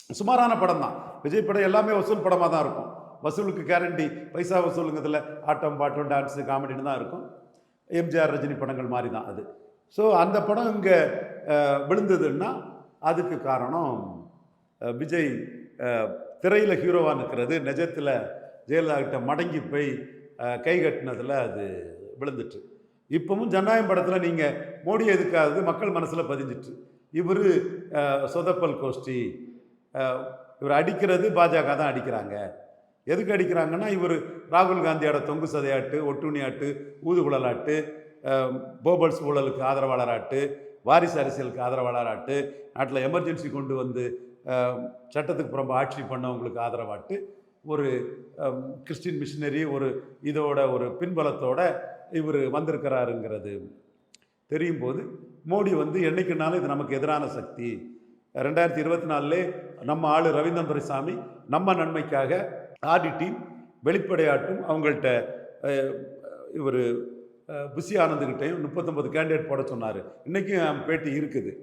சுமாரான படம் தான். விஜய் படம் எல்லாமே வசூல் படமாக தான் இருக்கும். வசூலுக்கு கேரண்டி, பைசா வசூலுங்கிறதுல ஆட்டம் பாட்டம் டான்ஸு காமெடின்னு தான் இருக்கும். எம்ஜிஆர் ரஜினி படங்கள் மாதிரி தான் அது. ஸோ அந்த படம் இங்கே விழுந்ததுன்னா அதுக்கு காரணம் விஜய் திரையில் ஹீரோவாக நிற்கிறது, நிஜத்தில் ஜெயலலிதா கிட்ட மடங்கி போய் கை கட்டினதில் அது விழுந்துட்டு. இப்பவும் ஜனநாயகம் படத்தில் நீங்கள் மோடி எதுக்காது மக்கள் மனசில் பதிஞ்சிட்டு. இவர் சொதப்பல் கோஷ்டி, இவர் அடிக்கிறது பாஜக தான் அடிக்கிறாங்க. எதுக்கு அடிக்கிறாங்கன்னா, இவர் ராகுல் காந்தியோட தொங்கு சதையாட்டு, ஒட்டுணியாட்டு, ஊதுகுழலாட்டு, போபல்ஸ் ஊழலுக்கு ஆதரவாளராட்டு, வாரிசு அரசியலுக்கு ஆதரவாளராட்டு, நாட்டில் எமர்ஜென்சி கொண்டு வந்து சட்டத்துக்கு புறம்பு ஆட்சி பண்ணவங்களுக்கு ஆதரவாட்டு, ஒரு கிறிஸ்டின் மிஷினரி ஒரு இதோட ஒரு பின்பலத்தோட இவர் வந்திருக்கிறாருங்கிறது தெரியும் போது மோடி வந்து என்னைக்குனாலும் இது நமக்கு எதிரான சக்தி. 2024 நம்ம ஆளு ரவீந்திரன் துரைசாமி நம்ம நன்மைக்காக ஆடிட்டி வெளிப்படையாட்டும் அவங்கள்ட்ட இவர் புஷி ஆனந்துக்கிட்டையும் 39 கேண்டிடேட் போட சொன்னார். இன்றைக்கும் பேட்டி இருக்குது.